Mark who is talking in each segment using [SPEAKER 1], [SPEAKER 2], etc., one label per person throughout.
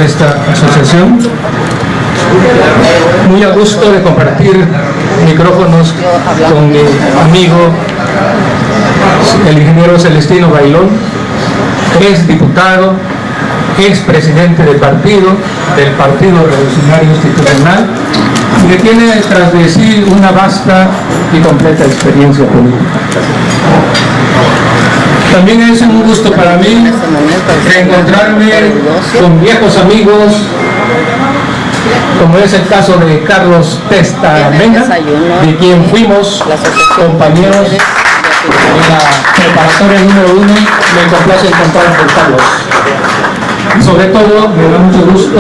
[SPEAKER 1] esta asociación. Muy a gusto de compartir micrófonos con mi amigo, el ingeniero Celestino Bailón, es diputado, es presidente del Partido Revolucionario Institucional, y que tiene tras de sí una vasta y completa experiencia política. También es un gusto para mí reencontrarme con viejos amigos, como es el caso de Carlos Testa Mena, de quien fuimos compañeros en la preparatoria número 1. Me complace encontrar con Carlos. Sobre todo, me da mucho gusto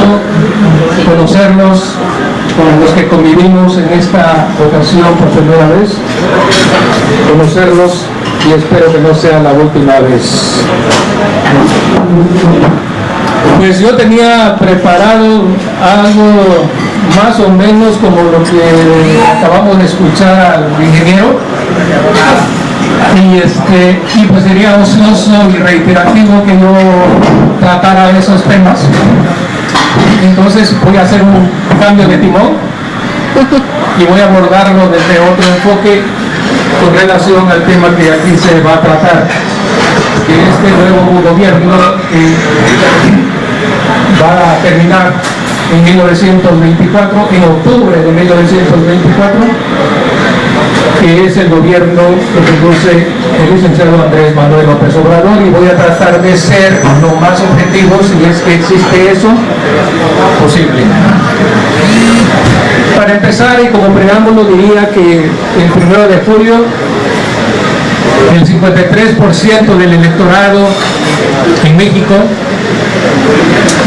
[SPEAKER 1] conocerlos, con los que convivimos en esta ocasión por primera vez, conocerlos, y espero que no sea la última vez. Pues yo tenía preparado algo más o menos como lo que acabamos de escuchar al ingeniero, y pues sería ocioso y reiterativo que yo tratara esos temas. Entonces voy a hacer un cambio de timón y voy a abordarlo desde otro enfoque con relación al tema que aquí se va a tratar, que este nuevo gobierno va a terminar en 1924, en octubre de 1924, que es el gobierno que conduce el licenciado Andrés Manuel López Obrador, y voy a tratar de ser lo más objetivo, si es que existe eso posible. Para empezar, y como preámbulo, diría que el 1 de julio el 53% del electorado en México,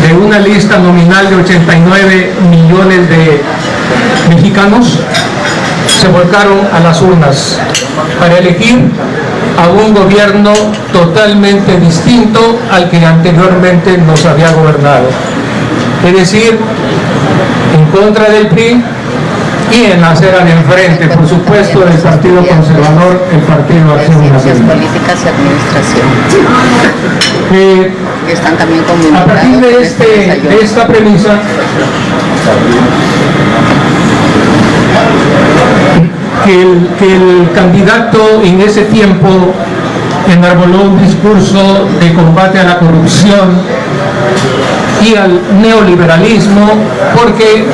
[SPEAKER 1] de una lista nominal de 89 millones de mexicanos, se volcaron a las urnas para elegir a un gobierno totalmente distinto al que anteriormente nos había gobernado. Es decir, en contra del PRI y en la acera de enfrente, por supuesto, del Partido Conservador, el Partido Acción Nacional.
[SPEAKER 2] Políticas y administración. Están también
[SPEAKER 1] a partir de esta premisa, que el candidato en ese tiempo enarboló un discurso de combate a la corrupción y al neoliberalismo, porque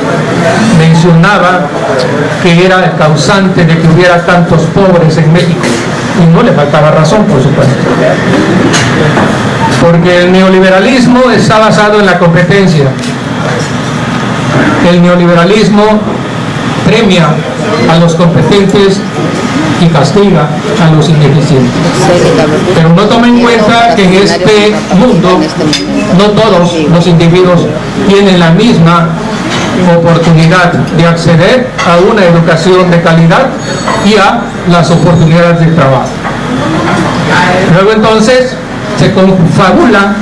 [SPEAKER 1] mencionaba que era el causante de que hubiera tantos pobres en México, y no le faltaba razón, por supuesto, porque el neoliberalismo está basado en la competencia. El neoliberalismo premia a los competentes y castiga a los ineficientes. Pero no toma en cuenta que en este mundo no todos los individuos tienen la misma oportunidad de acceder a una educación de calidad y a las oportunidades de trabajo. Luego entonces se confabulan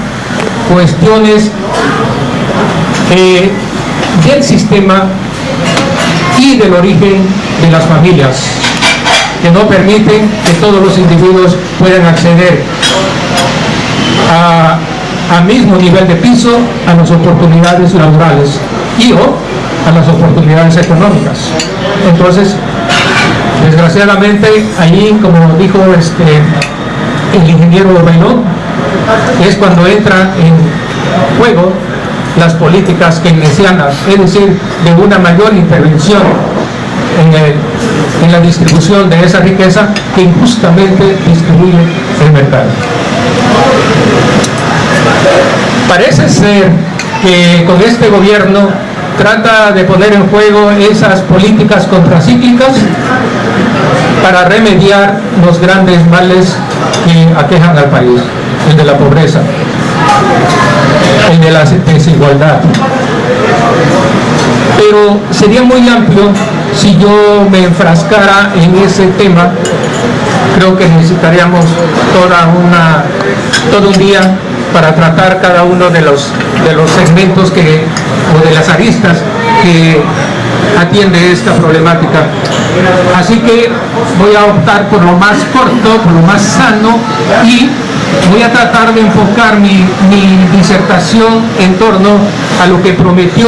[SPEAKER 1] cuestiones del sistema y del origen de las familias, que no permiten que todos los individuos puedan acceder a mismo nivel de piso a las oportunidades laborales y o a las oportunidades económicas. Entonces, desgraciadamente, allí, como dijo el ingeniero Bailón, es cuando entran en juego las políticas keynesianas, es decir, de una mayor intervención en la distribución de esa riqueza que injustamente distribuye el mercado. Parece ser que con este gobierno trata de poner en juego esas políticas contracíclicas para remediar los grandes males que aquejan al país, el de la pobreza, el de la desigualdad. Pero sería muy amplio si yo me enfrascara en ese tema. Creo que necesitaríamos todo un día para tratar cada uno de los segmentos o de las aristas que atiende esta problemática. Así que voy a optar por lo más corto, por lo más sano, y voy a tratar de enfocar mi disertación en torno a lo que prometió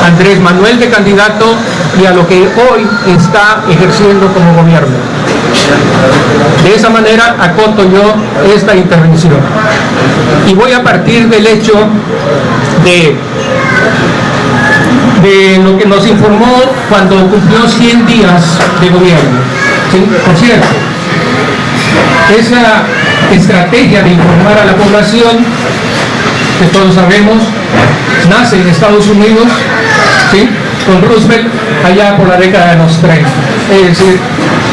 [SPEAKER 1] Andrés Manuel de candidato y a lo que hoy está ejerciendo como gobierno. De esa manera acoto yo esta intervención. Y voy a partir del hecho de lo que nos informó cuando cumplió 100 días de gobierno. ¿Sí? Por cierto, esa estrategia de informar a la población, que todos sabemos, nace en Estados Unidos, ¿sí?, con Roosevelt allá por la década de los 30, es decir,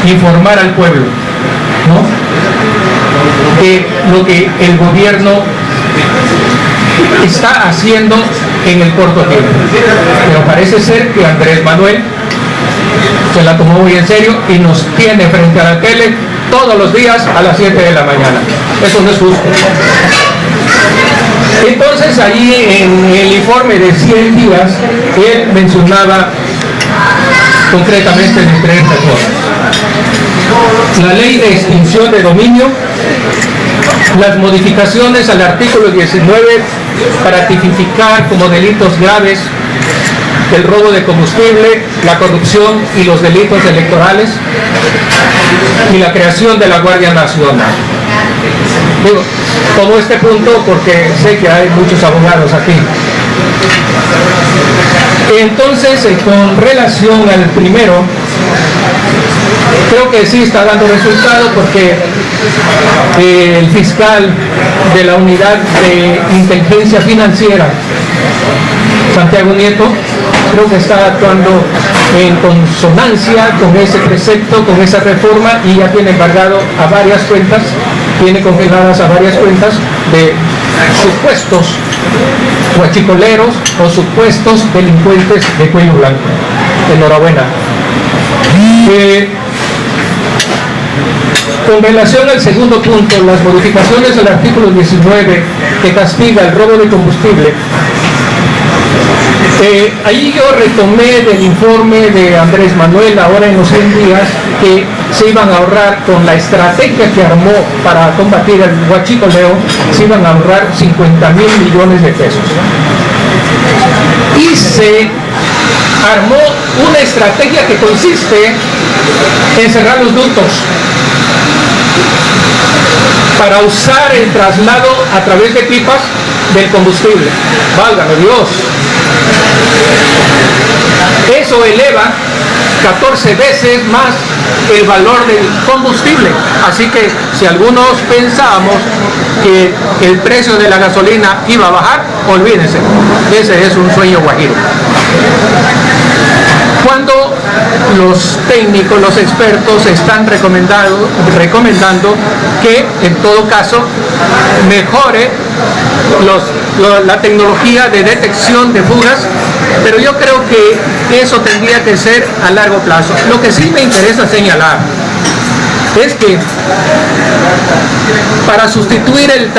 [SPEAKER 1] informar al pueblo, ¿no?, de lo que el gobierno está haciendo en el corto tiempo. Pero parece ser que Andrés Manuel se la tomó muy en serio y nos tiene frente a la tele todos los días a las 7 de la mañana. Eso no es justo. Entonces, ahí en el informe de 100 días, él mencionaba concretamente de 3 reformas: la ley de extinción de dominio, las modificaciones al artículo 19 para tipificar como delitos graves el robo de combustible, la corrupción y los delitos electorales, y la creación de la Guardia Nacional. Digo, tomo este punto porque sé que hay muchos abogados aquí. Entonces, con relación al primero, creo que sí está dando resultado, porque el fiscal de la Unidad de Inteligencia Financiera, Santiago Nieto, creo que está actuando en consonancia con ese precepto, con esa reforma, y ya tiene embargado a varias cuentas, tiene congeladas a varias cuentas de supuestos huachicoleros o supuestos delincuentes de cuello blanco. Enhorabuena. Con relación al segundo punto, las modificaciones del artículo 19 que castiga el robo de combustible, ahí yo retomé del informe de Andrés Manuel ahora en los 100 días que se iban a ahorrar, con la estrategia que armó para combatir el huachicoleo, se iban a ahorrar 50.000 millones de pesos. Y se armó una estrategia que consiste en cerrar los ductos para usar el traslado a través de pipas del combustible. Válgame Dios. Eso eleva 14 veces más el valor del combustible. Así que si algunos pensábamos que el precio de la gasolina iba a bajar, olvídense, ese es un sueño guajiro. Cuando los técnicos, los expertos están recomendando que en todo caso mejore la tecnología de detección de fugas, pero yo creo que eso tendría que ser a largo plazo. Lo que sí me interesa señalar es que para sustituir el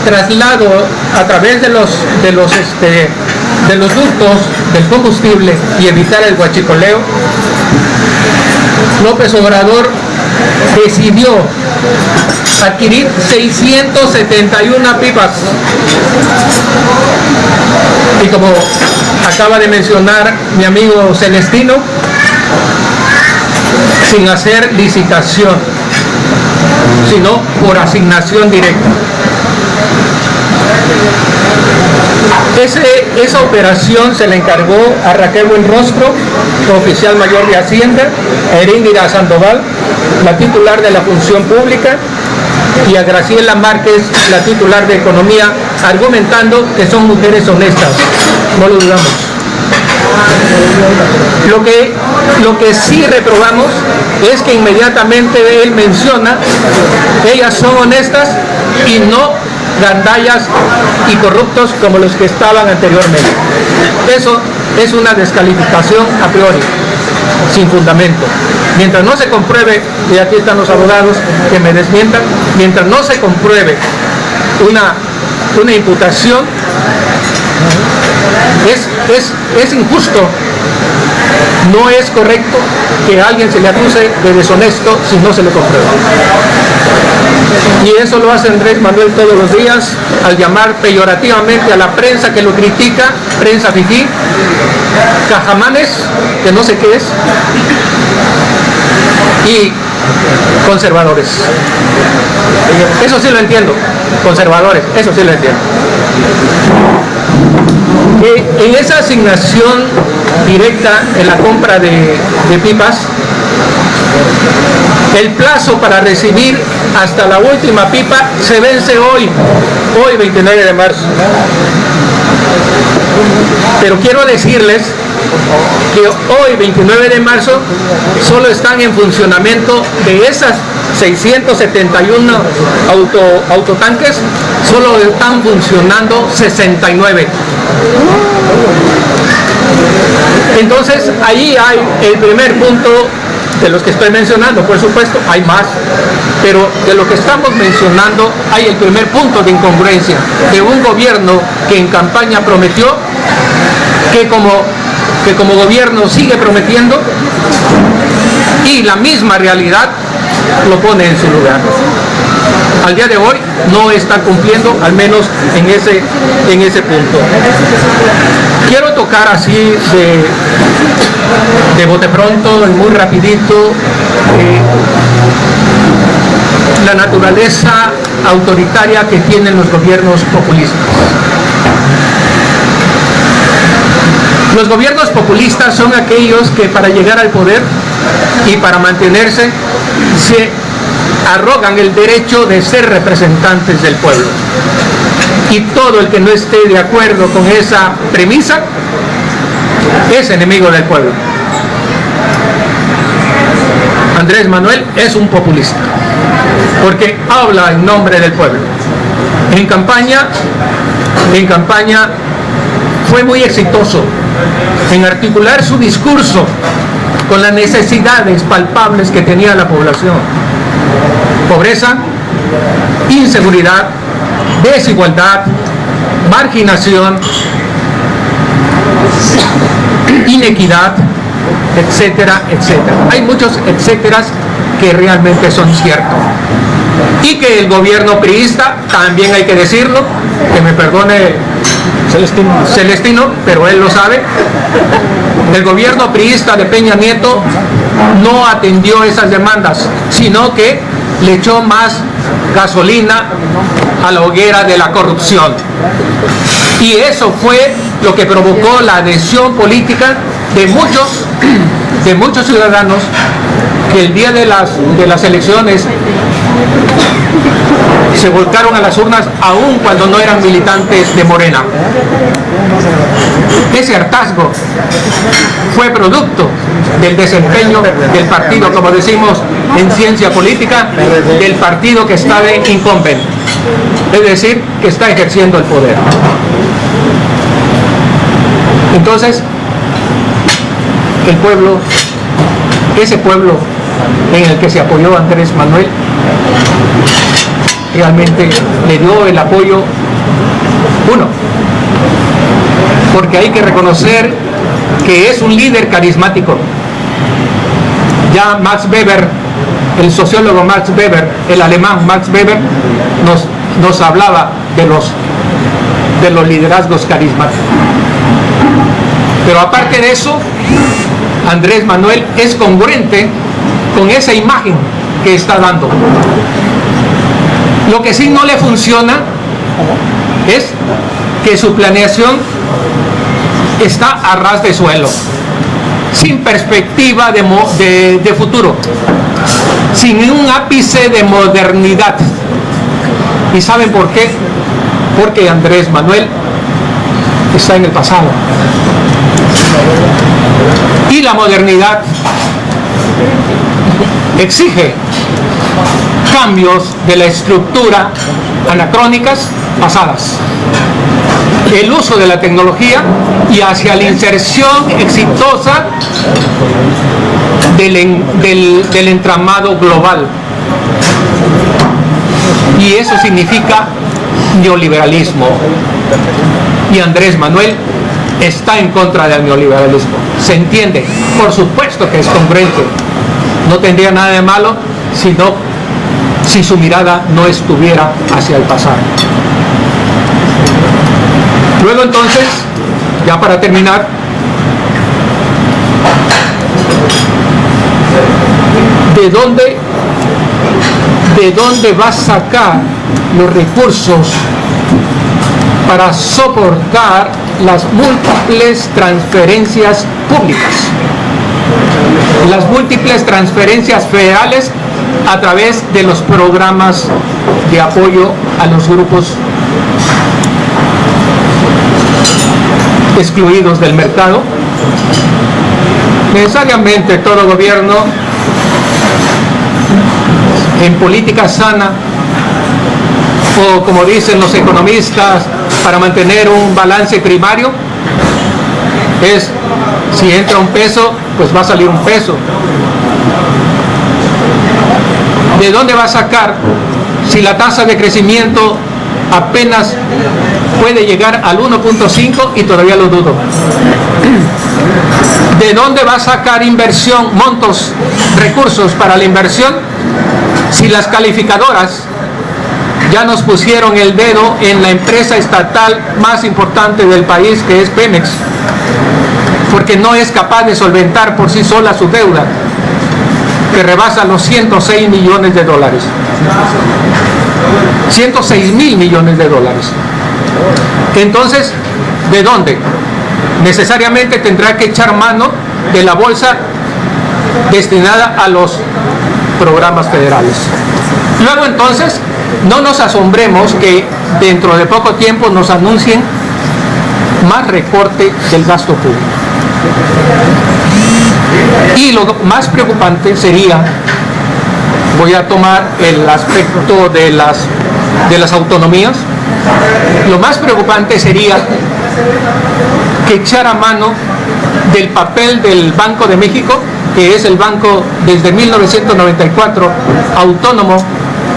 [SPEAKER 1] traslado a través de los ductos del combustible y evitar el huachicoleo, López Obrador decidió adquirir 671 pipas. Y como acaba de mencionar mi amigo Celestino, sin hacer licitación, sino por asignación directa. Esa operación se le encargó a Raquel Buenrostro, oficial mayor de Hacienda, a Heréndira Sandoval, la titular de la Función Pública, y a Graciela Márquez, la titular de Economía, argumentando que son mujeres honestas. No lo dudamos. Lo que sí reprobamos es que inmediatamente él menciona que ellas son honestas y no gandallas y corruptos como los que estaban anteriormente. Eso es una descalificación a priori, sin fundamento. Mientras no se compruebe, y aquí están los abogados que me desmientan, mientras no se compruebe una imputación, es injusto. No es correcto que a alguien se le acuse de deshonesto si no se le comprueba. Y eso lo hace Andrés Manuel todos los días al llamar peyorativamente a la prensa que lo critica, prensa fifí, cajamanes, que no sé qué es, y conservadores. Eso sí lo entiendo, conservadores, eso sí lo entiendo. En esa asignación directa en la compra de pipas, el plazo para recibir hasta la última pipa se vence hoy 29 de marzo. Pero quiero decirles que hoy 29 de marzo solo están en funcionamiento de esas 671 autotanques, solo están funcionando 69. Entonces ahí hay el primer punto de los que estoy mencionando. Por supuesto hay más, pero de lo que estamos mencionando hay el primer punto de incongruencia de un gobierno que en campaña prometió, que como gobierno sigue prometiendo, y la misma realidad lo pone en su lugar. Al día de hoy no está cumpliendo, al menos en ese punto. Quiero tocar así de bote pronto, muy rapidito, la naturaleza autoritaria que tienen los gobiernos populistas. Los gobiernos populistas son aquellos que para llegar al poder y para mantenerse se arrogan el derecho de ser representantes del pueblo. Y todo el que no esté de acuerdo con esa premisa es enemigo del pueblo. Andrés Manuel es un populista porque habla en nombre del pueblo. En campaña fue muy exitoso en articular su discurso con las necesidades palpables que tenía la población: pobreza, inseguridad, desigualdad, marginación, inequidad, etcétera, etcétera. Hay muchos etcéteras que realmente son ciertos. Y que el gobierno priista, también hay que decirlo, que me perdone Celestino, pero él lo sabe, el gobierno priista de Peña Nieto no atendió esas demandas, sino que le echó más gasolina a la hoguera de la corrupción. Y eso fue lo que provocó la adhesión política de muchos ciudadanos que el día de las elecciones se volcaron a las urnas aun cuando no eran militantes de Morena. Ese hartazgo fue producto del desempeño del partido, como decimos en ciencia política, del partido que está de incumbent, es decir, que está ejerciendo el poder. Entonces, el pueblo, ese pueblo en el que se apoyó Andrés Manuel, realmente le dio el apoyo, porque hay que reconocer que es un líder carismático. Ya Max Weber, el sociólogo Max Weber, el alemán Max Weber, nos hablaba de los liderazgos carismáticos. Pero aparte de eso, Andrés Manuel es congruente con esa imagen que está dando. Lo que sí no le funciona es que su planeación está a ras de suelo, sin perspectiva de futuro, sin un ápice de modernidad. ¿Y saben por qué? Porque Andrés Manuel está en el pasado. Y la modernidad exige cambios de la estructura anacrónicas pasadas, el uso de la tecnología y hacia la inserción exitosa del entramado global. Y eso significa neoliberalismo. Y Andrés Manuel está en contra del neoliberalismo. ¿Se entiende? Por supuesto que es congruente. No tendría nada de malo si su mirada no estuviera hacia el pasado. Luego entonces, ya para terminar, ¿de dónde va a sacar los recursos para soportar las múltiples transferencias públicas? Las múltiples transferencias federales a través de los programas de apoyo a los grupos excluidos del mercado. Necesariamente todo gobierno en política sana, o como dicen los economistas, para mantener un balance primario, es si entra un peso, pues va a salir un peso. ¿De dónde va a sacar si la tasa de crecimiento apenas puede llegar al 1.5 y todavía lo dudo? ¿De dónde va a sacar inversión, montos, recursos para la inversión si las calificadoras ya nos pusieron el dedo en la empresa estatal más importante del país, que es Pemex, porque no es capaz de solventar por sí sola su deuda, que rebasa los 106 millones de dólares? 106.000 millones de dólares. Entonces, ¿de dónde? Necesariamente tendrá que echar mano de la bolsa destinada a los programas federales. Luego entonces, no nos asombremos que dentro de poco tiempo nos anuncien más recorte del gasto público. Y lo más preocupante sería, voy a tomar el aspecto de las autonomías, lo más preocupante sería que echara mano del papel del Banco de México, que es el banco desde 1994 autónomo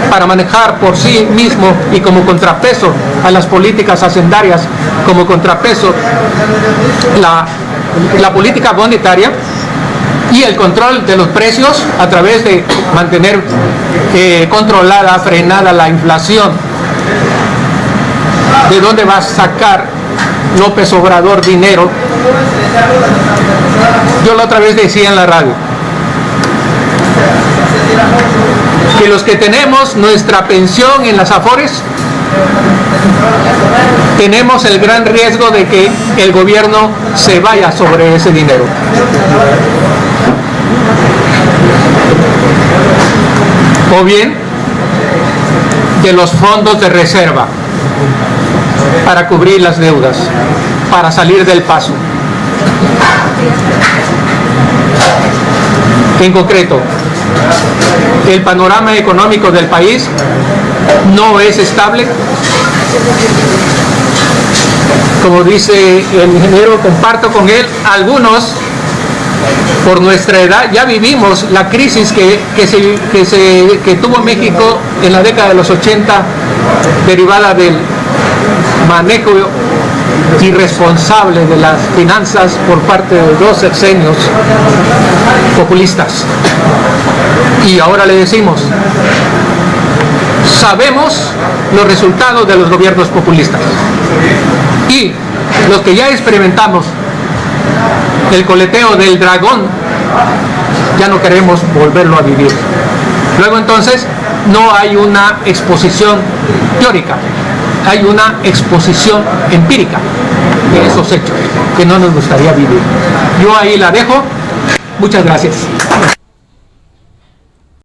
[SPEAKER 1] para manejar por sí mismo y como contrapeso a las políticas hacendarias, como contrapeso la política monetaria y el control de los precios a través de mantener controlada, frenada la inflación. ¿De dónde va a sacar López Obrador dinero? Yo la otra vez decía en la radio que los que tenemos nuestra pensión en las Afores tenemos el gran riesgo de que el gobierno se vaya sobre ese dinero. O bien de los fondos de reserva para cubrir las deudas, para salir del paso. En concreto, el panorama económico del país no es estable. Como dice el ingeniero, comparto con él, algunos por nuestra edad ya vivimos la crisis que tuvo México en la década de los 80, derivada del manejo irresponsable de las finanzas por parte de dos sexenios populistas. Y ahora le decimos, sabemos los resultados de los gobiernos populistas y los que ya experimentamos el coleteo del dragón, ya no queremos volverlo a vivir. Luego entonces no hay una exposición teórica, hay una exposición empírica de esos hechos que no nos gustaría vivir. Yo ahí la dejo. Muchas gracias.